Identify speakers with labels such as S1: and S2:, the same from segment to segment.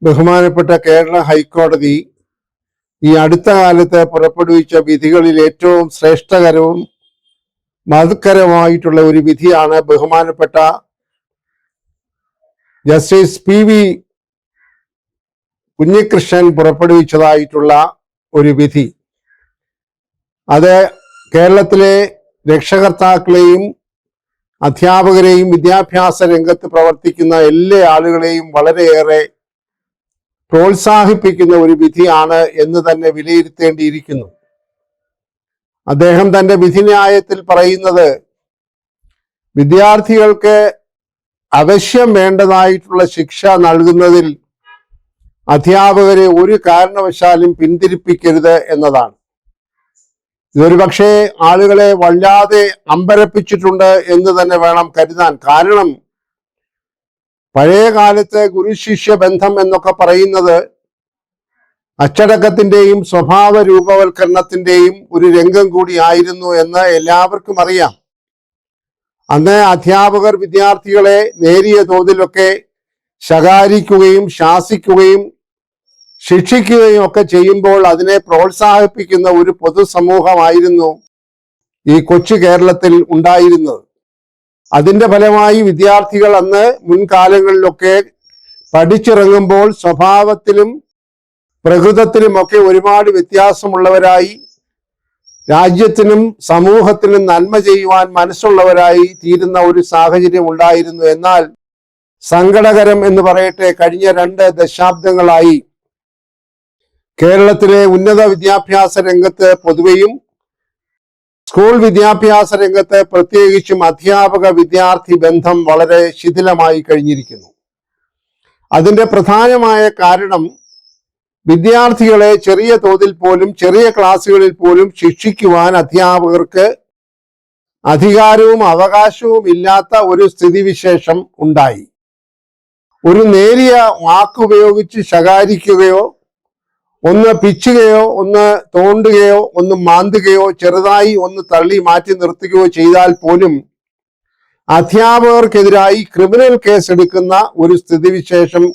S1: ബഹുമാനപ്പെട്ട കേരള ഹൈക്കോടതി ഈ അടുത്ത കാലത്ത് പുറപ്പെടുവിച്ച വിധികളിൽ ഏറ്റവും ശ്രേഷ്ഠകരവും മഹത്കരമായിട്ടുള്ള ഒരു വിധിയാണ് ബഹുമാനപ്പെട്ട ജസ്റ്റിസ് PV കുഞ്ഞികൃഷ്ണൻ പുറപ്പെടുവിച്ചതായിട്ടുള്ള ഒരു വിധി. അത് കേരളത്തിലെ രക്ഷകർത്താക്കളെയും അധ്യാപകരെയും വിദ്യാഭ്യാസ രംഗത്ത് പ്രവർത്തിക്കുന്ന എല്ലാ ആളുകളെയും വളരെയേറെ പ്രോത്സാഹിപ്പിക്കുന്ന ഒരു വിധിയാണ് എന്ന് തന്നെ വിലയിരുത്തേണ്ടിയിരിക്കുന്നു. അദ്ദേഹം തന്റെ വിധിന്യായത്തിൽ പറയുന്നത് വിദ്യാർത്ഥികൾക്ക് അവശ്യം വേണ്ടതായിട്ടുള്ള ശിക്ഷ നൽകുന്നതിൽ അധ്യാപകരെ ഒരു കാരണവശാലും പിന്തിരിപ്പിക്കരുത് എന്നതാണ്. ഇതൊരു പക്ഷേ ആളുകളെ വല്ലാതെ അമ്പരപ്പിച്ചിട്ടുണ്ട് എന്ന് തന്നെ വേണം കരുതാൻ. കാരണം പഴയ കാലത്ത് ഗുരുശിഷ്യ ബന്ധം എന്നൊക്കെ പറയുന്നത് അച്ചടക്കത്തിന്റെയും സ്വഭാവ രൂപവൽക്കരണത്തിന്റെയും ഒരു രംഗം കൂടിയായിരുന്നു എന്ന് എല്ലാവർക്കും അറിയാം. അന്ന് അധ്യാപകർ വിദ്യാർത്ഥികളെ നേരിയ തോതിലൊക്കെ ശകാരിക്കുകയും ശാസിക്കുകയും ശിക്ഷിക്കുകയും ഒക്കെ ചെയ്യുമ്പോൾ അതിനെ പ്രോത്സാഹിപ്പിക്കുന്ന ഒരു പൊതുസമൂഹമായിരുന്നു ഈ കൊച്ചു കേരളത്തിൽ ഉണ്ടായിരുന്നത്. അതിന്റെ ഫലമായി വിദ്യാർത്ഥികൾ അന്ന് മുൻകാലങ്ങളിലൊക്കെ പഠിച്ചിറങ്ങുമ്പോൾ സ്വഭാവത്തിലും പ്രകൃതത്തിലുമൊക്കെ ഒരുപാട് വ്യത്യാസമുള്ളവരായി, രാജ്യത്തിനും സമൂഹത്തിനും നന്മ ചെയ്യുവാൻ മനസ്സുള്ളവരായി തീരുന്ന ഒരു സാഹചര്യം ഉണ്ടായിരുന്നു. എന്നാൽ സങ്കടകരം എന്ന് പറയട്ടെ, കഴിഞ്ഞ 2 ദശാബ്ദങ്ങളായി കേരളത്തിലെ ഉന്നത വിദ്യാഭ്യാസ രംഗത്ത് പൊതുവെയും സ്കൂൾ വിദ്യാഭ്യാസ രംഗത്ത് പ്രത്യേകിച്ചും അധ്യാപക വിദ്യാർത്ഥി ബന്ധം വളരെ ശിഥിലമായി കഴിഞ്ഞിരിക്കുന്നു. അതിന്റെ പ്രധാനമായ കാരണം വിദ്യാർത്ഥികളെ ചെറിയ തോതിൽ പോലും ചെറിയ ക്ലാസ്സുകളിൽ പോലും ശിക്ഷിക്കുവാൻ അധ്യാപകർക്ക് അധികാരവും അവകാശവും ഇല്ലാത്ത ഒരു സ്ഥിതിവിശേഷം ഉണ്ടായി. ഒരു നേരിയ വാക്കുപയോഗിച്ച് ശകാരിക്കുകയോ ഒന്ന് പിച്ചുകയോ ഒന്ന് തോണ്ടുകയോ ഒന്ന് മാന്തുകയോ ചെറുതായി ഒന്ന് തള്ളി മാറ്റി നിർത്തുകയോ ചെയ്താൽ പോലും അധ്യാപകർക്കെതിരായി ക്രിമിനൽ കേസ് എടുക്കുന്ന ഒരു സ്ഥിതിവിശേഷം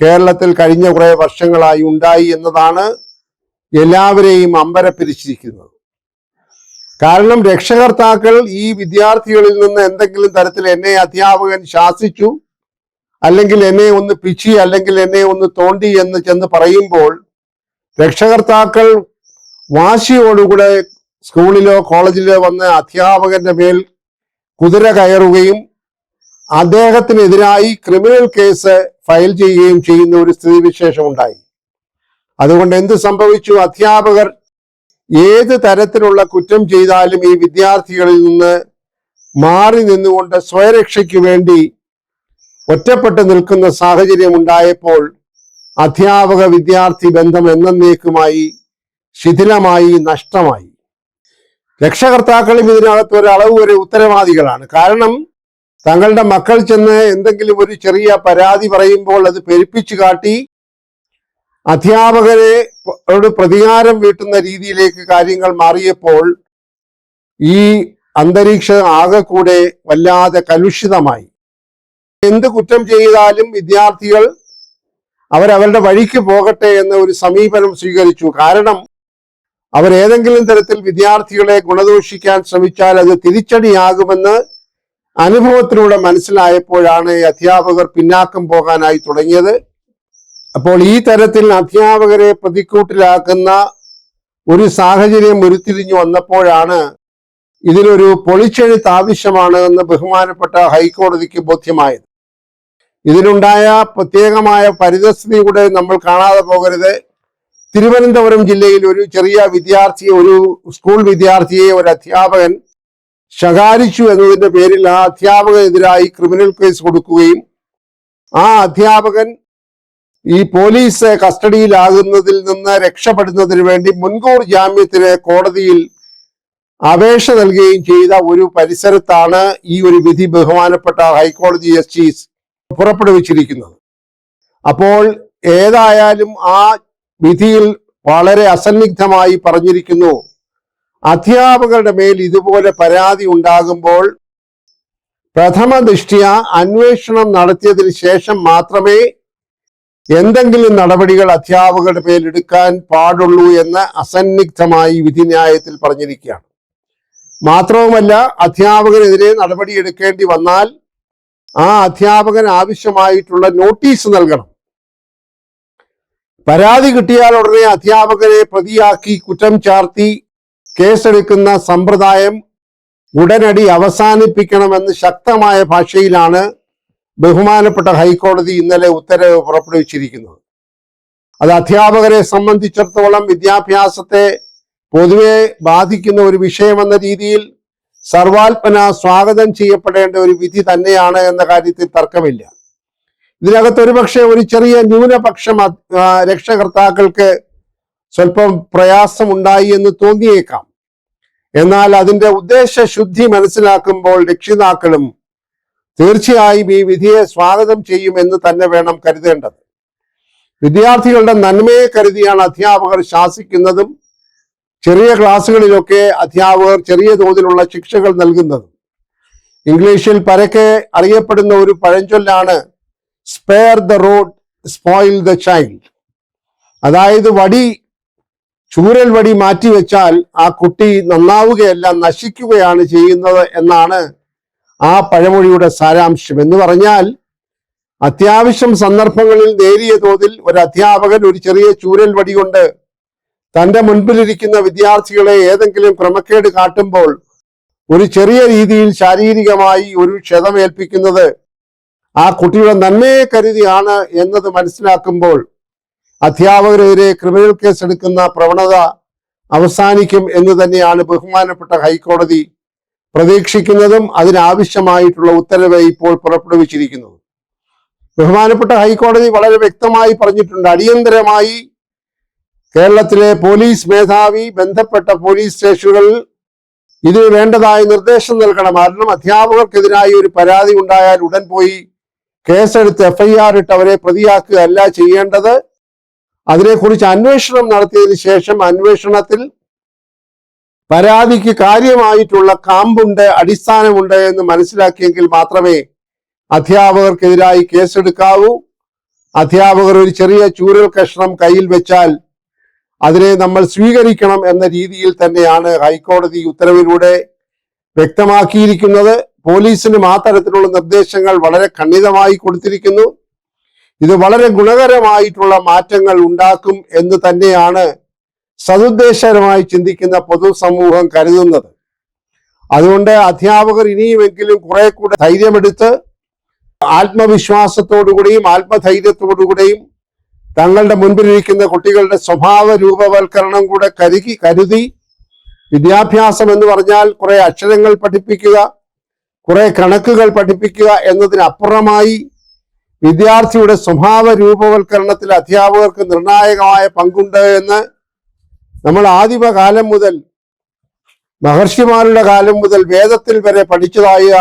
S1: കേരളത്തിൽ കഴിഞ്ഞ കുറെ വർഷങ്ങളായി ഉണ്ടായി എന്നതാണ് എല്ലാവരെയും അമ്പരപ്പിരിച്ചിരിക്കുന്നത്. കാരണം രക്ഷകർത്താക്കൾ ഈ വിദ്യാർത്ഥികളിൽ നിന്ന് എന്തെങ്കിലും തരത്തിൽ എന്നെ അധ്യാപകൻ ശാസിച്ചു, അല്ലെങ്കിൽ എന്നെ ഒന്ന് പിച്ചി, അല്ലെങ്കിൽ എന്നെ ഒന്ന് തോണ്ടി എന്ന് ചെന്ന് പറയുമ്പോൾ രക്ഷകർത്താക്കൾ വാശിയോടുകൂടെ സ്കൂളിലോ കോളേജിലോ വന്ന് അധ്യാപകന്റെ മേൽ കുതിര കയറുകയും അദ്ദേഹത്തിനെതിരായി ക്രിമിനൽ കേസ് ഫയൽ ചെയ്യുകയും ചെയ്യുന്ന ഒരു സ്ഥിതിവിശേഷം ഉണ്ടായി. അതുകൊണ്ട് എന്ത് സംഭവിച്ചു? അധ്യാപകർ ഏത് തരത്തിലുള്ള കുറ്റം ചെയ്താലും ഈ വിദ്യാർത്ഥികളിൽ നിന്ന് മാറി നിന്നുകൊണ്ട് സ്വയരക്ഷയ്ക്ക് വേണ്ടി ഒറ്റപ്പെട്ട് നിൽക്കുന്ന സാഹചര്യം ഉണ്ടായപ്പോൾ അധ്യാപക വിദ്യാർത്ഥി ബന്ധം എന്നേക്കുമായി ശിഥിലമായി, നഷ്ടമായി. രക്ഷകർത്താക്കളും ഇതിനകത്ത് ഒരളവ് വരെ ഉത്തരവാദികളാണ്. കാരണം തങ്ങളുടെ മക്കൾ ചെന്ന് എന്തെങ്കിലും ഒരു ചെറിയ പരാതി പറയുമ്പോൾ അത് പെരുപ്പിച്ചു കാട്ടി അധ്യാപകരെ പ്രതികാരം വീട്ടുന്ന രീതിയിലേക്ക് കാര്യങ്ങൾ മാറിയപ്പോൾ ഈ അന്തരീക്ഷം ആകെ കൂടെ വല്ലാതെ കലുഷിതമായി. എന്ത് കുറ്റം ചെയ്താലും വിദ്യാർത്ഥികൾ അവരവരുടെ വഴിക്ക് പോകട്ടെ എന്ന ഒരു സമീപനം സ്വീകരിച്ചു. കാരണം അവരേതെങ്കിലും തരത്തിൽ വിദ്യാർത്ഥികളെ ഗുണദോഷിക്കാൻ ശ്രമിച്ചാൽ അത് തിരിച്ചടിയാകുമെന്ന് അനുഭവത്തിലൂടെ മനസ്സിലായപ്പോഴാണ് അധ്യാപകർ പിന്നാക്കം പോകാനായി തുടങ്ങിയത്. അപ്പോൾ ഈ തരത്തിൽ അധ്യാപകരെ പ്രതിക്കൂട്ടിലാക്കുന്ന ഒരു സാഹചര്യം ഉരുത്തിരിഞ്ഞു വന്നപ്പോഴാണ് ഇതിനൊരു പൊളിച്ചെഴുത്ത് ആവശ്യമാണ് എന്ന് ബഹുമാനപ്പെട്ട ഹൈക്കോടതിക്ക് ബോധ്യമായത്. ഇതിനുണ്ടായ പ്രത്യേകമായ പരിതസ്ഥിതി കൂടെ നമ്മൾ കാണാതെ പോകരുത്. തിരുവനന്തപുരം ജില്ലയിൽ ഒരു ചെറിയ വിദ്യാർത്ഥിയെ, ഒരു സ്കൂൾ വിദ്യാർത്ഥിയെ ഒരു അധ്യാപകൻ ശകാരിച്ചു എന്നതിന്റെ പേരിൽ ആ അധ്യാപകനെതിരായി ക്രിമിനൽ കേസ് കൊടുക്കുകയും ആ അധ്യാപകൻ ഈ പോലീസ് കസ്റ്റഡിയിലാകുന്നതിൽ നിന്ന് രക്ഷപ്പെടുന്നതിന് വേണ്ടി മുൻകൂർ ജാമ്യത്തിന് കോടതിയിൽ അപേക്ഷ നൽകുകയും ചെയ്ത ഒരു പരിസരത്താണ് ഈ ഒരു വിധി ബഹുമാനപ്പെട്ട ഹൈക്കോടതി ജസ്റ്റിസ് പുറപ്പെടുവിച്ചിരിക്കുന്നത്. അപ്പോൾ ഏതായാലും ആ വിധിയിൽ വളരെ അസന്നിഗ്ധമായി പറഞ്ഞിരിക്കുന്നു, അധ്യാപകരുടെ മേൽ ഇതുപോലെ പരാതി ഉണ്ടാകുമ്പോൾ പ്രഥമ ദൃഷ്ട്യാ അന്വേഷണം നടത്തിയതിനു ശേഷം മാത്രമേ എന്തെങ്കിലും നടപടികൾ അധ്യാപകരുടെ പേരിലെടുക്കാൻ പാടുള്ളൂ എന്ന് അസന്നിഗ്ധമായി വിധിന്യായത്തിൽ പറഞ്ഞിരിക്കുകയാണ്. മാത്രവുമല്ല, അധ്യാപകനെതിരെ നടപടി എടുക്കേണ്ടി വന്നാൽ ആ അധ്യാപകൻ ആവശ്യമായിട്ടുള്ള നോട്ടീസ് നൽകണം. പരാതി കിട്ടിയാൽ ഉടനെ അധ്യാപകനെ പ്രതിയാക്കി കുറ്റം ചാർത്തി കേസെടുക്കുന്ന സമ്പ്രദായം ഉടനടി അവസാനിപ്പിക്കണമെന്ന് ശക്തമായ ഭാഷയിലാണ് ബഹുമാനപ്പെട്ട ഹൈക്കോടതി ഇന്നലെ ഉത്തരവ് പുറപ്പെടുവിച്ചിരിക്കുന്നത്. അത് അധ്യാപകരെ സംബന്ധിച്ചിടത്തോളം വിദ്യാഭ്യാസത്തെ പൊതുവെ ബാധിക്കുന്ന ഒരു വിഷയമെന്ന രീതിയിൽ സർവാത്മന സ്വാഗതം ചെയ്യപ്പെടേണ്ട ഒരു വിധി തന്നെയാണ് എന്ന കാര്യത്തിൽ തർക്കമില്ല. ഇതിനകത്ത് ഒരുപക്ഷെ ഒരു ചെറിയ ന്യൂനപക്ഷം രക്ഷകർത്താക്കൾക്ക് സ്വല്പം പ്രയാസമുണ്ടായി എന്ന് തോന്നിയേക്കാം. എന്നാൽ അതിന്റെ ഉദ്ദേശശുദ്ധി മനസ്സിലാക്കുമ്പോൾ രക്ഷിതാക്കളും തീർച്ചയായും ഈ വിധിയെ സ്വാഗതം ചെയ്യുമെന്ന് തന്നെ വേണം കരുതേണ്ടത്. വിദ്യാർത്ഥികളുടെ നന്മയെ കരുതിയാണ് അധ്യാപകർ ശാസിക്കുന്നതും ചെറിയ ക്ലാസ്സുകളിലൊക്കെ അധ്യാപകർ ചെറിയ തോതിലുള്ള ശിക്ഷകൾ നൽകുന്നതും. ഇംഗ്ലീഷിൽ പരക്കെ അറിയപ്പെടുന്ന ഒരു പഴഞ്ചൊല്ലാണ് spare the rod spoil the child. അതായത് ചൂരൽ വടി മാറ്റിവെച്ചാൽ ആ കുട്ടി നന്നാവുകയല്ല, നശിക്കുകയാണ് ചെയ്യുന്നത് എന്നാണ് ആ പഴമൊഴിയുടെ സാരാംശം. എന്ന് പറഞ്ഞാൽ അത്യാവശ്യം സന്ദർഭങ്ങളിൽ നേരിയ തോതിൽ ഒരു അധ്യാപകൻ ഒരു ചെറിയ ചൂരൽ വടി കൊണ്ട് തന്റെ മുൻപിലിരിക്കുന്ന വിദ്യാർത്ഥികളെ ഏതെങ്കിലും ക്രമക്കേട് കാട്ടുമ്പോൾ ഒരു ചെറിയ രീതിയിൽ ശാരീരികമായി ഒരു ക്ഷതമേൽപ്പിക്കുന്നത് ആ കുട്ടിയുടെ നന്മയെ കരുതിയാണ് എന്നത് മനസ്സിലാക്കുമ്പോൾ അധ്യാപകരെതിരെ ക്രിമിനൽ കേസ് എടുക്കുന്ന പ്രവണത അവസാനിക്കും എന്ന് തന്നെയാണ് ബഹുമാനപ്പെട്ട ഹൈക്കോടതി പ്രതീക്ഷിക്കുന്നതും അതിനാവശ്യമായിട്ടുള്ള ഉത്തരവ് ഇപ്പോൾ പുറപ്പെടുവിച്ചിരിക്കുന്നത്. ബഹുമാനപ്പെട്ട ഹൈക്കോടതി വളരെ വ്യക്തമായി പറഞ്ഞിട്ടുണ്ട്, അടിയന്തരമായി കേരളത്തിലെ പോലീസ് മേധാവി ബന്ധപ്പെട്ട പോലീസ് സ്റ്റേഷനുകളിൽ ഇതിന് വേണ്ടതായ നിർദ്ദേശം നൽകണം. കാരണം അധ്യാപകർക്കെതിരായി ഒരു പരാതി ഉണ്ടായാൽ ഉടൻ പോയി കേസെടുത്ത് FIR ഇട്ട് അവരെ പ്രതിയാക്കുക അല്ല ചെയ്യേണ്ടത്. അതിനെക്കുറിച്ച് അന്വേഷണം നടത്തിയതിനു ശേഷം അന്വേഷണത്തിൽ പരാതിക്ക് കാര്യമായിട്ടുള്ള കാമ്പുണ്ട്, അടിസ്ഥാനമുണ്ട് എന്ന് മനസ്സിലാക്കിയെങ്കിൽ മാത്രമേ അധ്യാപകർക്കെതിരായി കേസെടുക്കാവൂ. അധ്യാപകർ ഒരു ചെറിയ ചൂരൽ കഷ്ണം കയ്യിൽ വെച്ചാൽ അതിനെ നമ്മൾ സ്വീകരിക്കണം എന്ന രീതിയിൽ തന്നെയാണ് ഹൈക്കോടതി ഉത്തരവിലൂടെ വ്യക്തമാക്കിയിരിക്കുന്നത്. പോലീസിനും ആ തരത്തിലുള്ള നിർദ്ദേശങ്ങൾ വളരെ ഖണ്ഡിതമായി കൊടുത്തിരിക്കുന്നു. ഇത് വളരെ ഗുണകരമായിട്ടുള്ള മാറ്റങ്ങൾ ഉണ്ടാക്കും എന്ന് തന്നെയാണ് സതുദ്ദേശപരമായി ചിന്തിക്കുന്ന പൊതുസമൂഹം കരുതുന്നത്. അതുകൊണ്ട് അധ്യാപകർ ഇനിയുമെങ്കിലും കുറെ കൂടെ ധൈര്യമെടുത്ത് ആത്മവിശ്വാസത്തോടുകൂടിയും ആത്മധൈര്യത്തോടുകൂടിയും തങ്ങളുടെ മുൻപിലിരിക്കുന്ന കുട്ടികളുടെ സ്വഭാവ രൂപവൽക്കരണം കൂടെ കരുതി വിദ്യാഭ്യാസം എന്ന് പറഞ്ഞാൽ കുറെ അക്ഷരങ്ങൾ പഠിപ്പിക്കുക, കുറെ കണക്കുകൾ പഠിപ്പിക്കുക എന്നതിനപ്പുറമായി വിദ്യാർത്ഥിയുടെ സ്വഭാവ രൂപവൽക്കരണത്തിൽ അധ്യാപകർക്ക് നിർണായകമായ പങ്കുണ്ട് എന്ന് നമ്മൾ ആദിമകാലം മുതൽ മഹർഷിമാരുടെ കാലം മുതൽ വേദത്തിൽ വരെ പഠിച്ചതായ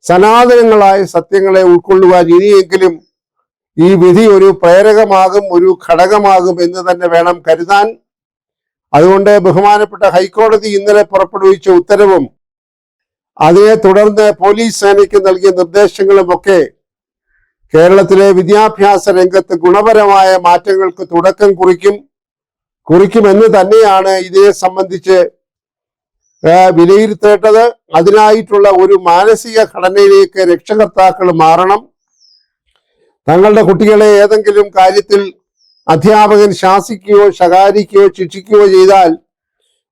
S1: സനാതനങ്ങളായ സത്യങ്ങളെ ഉൾക്കൊള്ളുവാൻ ഇനിയെങ്കിലും ഈ വിധി ഒരു പ്രേരകമാകും, ഒരു ഘടകമാകും എന്ന് തന്നെ വേണം കരുതാൻ. അതുകൊണ്ട് ബഹുമാനപ്പെട്ട ഹൈക്കോടതി ഇന്നലെ പുറപ്പെടുവിച്ച ഉത്തരവും അതിനെ തുടർന്ന് പോലീസ് സേനയ്ക്ക് നൽകിയ നിർദ്ദേശങ്ങളുമൊക്കെ കേരളത്തിലെ വിദ്യാഭ്യാസ രംഗത്ത് ഗുണപരമായ മാറ്റങ്ങൾക്ക് തുടക്കം കുറിക്കുമെന്ന് തന്നെയാണ് ഇതിനെ സംബന്ധിച്ച് വിലയിരുത്തേണ്ടത്. അതിനായിട്ടുള്ള ഒരു മാനസിക ഘടനയിലേക്ക് രക്ഷകർത്താക്കൾ മാറണം. തങ്ങളുടെ കുട്ടികളെ ഏതെങ്കിലും കാര്യത്തിൽ അധ്യാപകൻ ശാസിക്കുകയോ ശകാരിക്കുകയോ ശിക്ഷിക്കുകയോ ചെയ്താൽ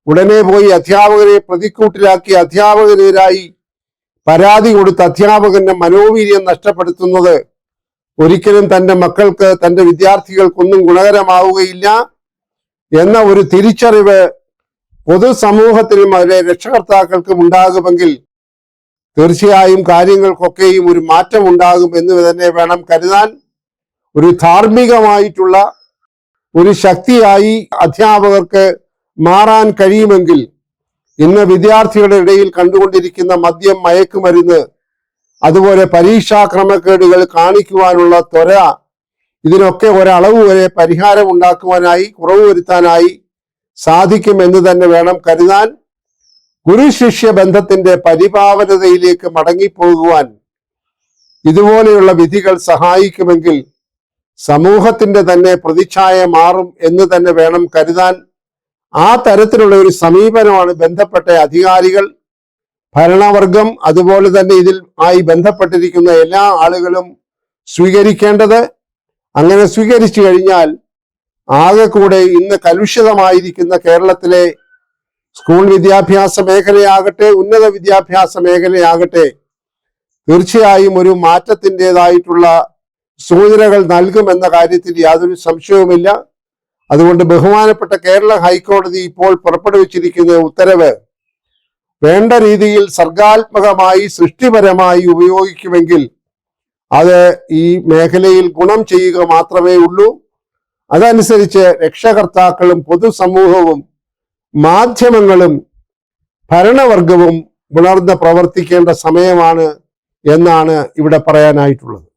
S1: ഉടനെ പോയി അധ്യാപകരെ പ്രതിക്കൂട്ടിലാക്കി അധ്യാപകനെതിരായി പരാതി കൊടുത്ത് അധ്യാപകന്റെ മനോവീര്യം നഷ്ടപ്പെടുത്തുന്നത് ഒരിക്കലും തന്റെ മക്കൾക്ക്, തന്റെ വിദ്യാർത്ഥികൾക്കൊന്നും ഗുണകരമാവുകയില്ല എന്ന ഒരു തിരിച്ചറിവ് പൊതുസമൂഹത്തിനും അവരെ രക്ഷകർത്താക്കൾക്കും ഉണ്ടാകുമെങ്കിൽ തീർച്ചയായും കാര്യങ്ങൾക്കൊക്കെയും ഒരു മാറ്റം ഉണ്ടാകും എന്ന് തന്നെ വേണം കരുതാൻ. ഒരു ധാർമ്മികമായിട്ടുള്ള ഒരു ശക്തിയായി അധ്യാപകർക്ക് മാറാൻ കഴിയുമെങ്കിൽ ഇന്ന് വിദ്യാർത്ഥികളുടെ ഇടയിൽ കണ്ടുകൊണ്ടിരിക്കുന്ന മദ്യം, മയക്കുമരുന്ന്, അതുപോലെ പരീക്ഷാ ക്രമക്കേടുകൾ കാണിക്കുവാനുള്ള ത്വര, ഇതിനൊക്കെ ഒരളവ് വരെ പരിഹാരം ഉണ്ടാക്കുവാനായി, കുറവ് വരുത്താനായി സാധിക്കും എന്ന് തന്നെ വേണം കരുതാൻ. ഗുരു ശിഷ്യ ബന്ധത്തിന്റെ പരിപാവനതയിലേക്ക് മടങ്ങിപ്പോകുവാൻ ഇതുപോലെയുള്ള വിധികൾ സഹായിക്കുമെങ്കിൽ സമൂഹത്തിന്റെ തന്നെ പ്രതിച്ഛായ മാറും എന്ന് തന്നെ വേണം കരുതാൻ. ആ തരത്തിലുള്ള ഒരു സമീപനമാണ് ബന്ധപ്പെട്ട അധികാരികൾ, ഭരണവർഗം, അതുപോലെ തന്നെ ഇതിൽ ആയി ബന്ധപ്പെട്ടിരിക്കുന്ന എല്ലാ ആളുകളും സ്വീകരിക്കേണ്ടത്. അങ്ങനെ സ്വീകരിച്ചു കഴിഞ്ഞാൽ ആകെ കൂടെ ഇന്ന് കലുഷിതമായിരിക്കുന്ന കേരളത്തിലെ സ്കൂൾ വിദ്യാഭ്യാസ മേഖലയാകട്ടെ, ഉന്നത വിദ്യാഭ്യാസ മേഖലയാകട്ടെ, തീർച്ചയായും ഒരു മാറ്റത്തിൻ്റെതായിട്ടുള്ള സൂചനകൾ നൽകുമെന്ന കാര്യത്തിൽ യാതൊരു സംശയവുമില്ല. അതുകൊണ്ട് ബഹുമാനപ്പെട്ട കേരള ഹൈക്കോടതി ഇപ്പോൾ പുറപ്പെടുവിച്ചിരിക്കുന്ന ഉത്തരവ് വേണ്ട രീതിയിൽ സർഗാത്മകമായി സൃഷ്ടിപരമായി ഉപയോഗിക്കുമെങ്കിൽ അത് ഈ മേഖലയിൽ ഗുണം ചെയ്യുക മാത്രമേ ഉള്ളൂ. അതനുസരിച്ച് രക്ഷകർത്താക്കളും പൊതുസമൂഹവും മാധ്യമങ്ങളും ഭരണവർഗവും ഉണർന്ന് പ്രവർത്തിക്കേണ്ട സമയമാണ് എന്നാണ് ഇവിടെ പറയാനായിട്ടുള്ളത്.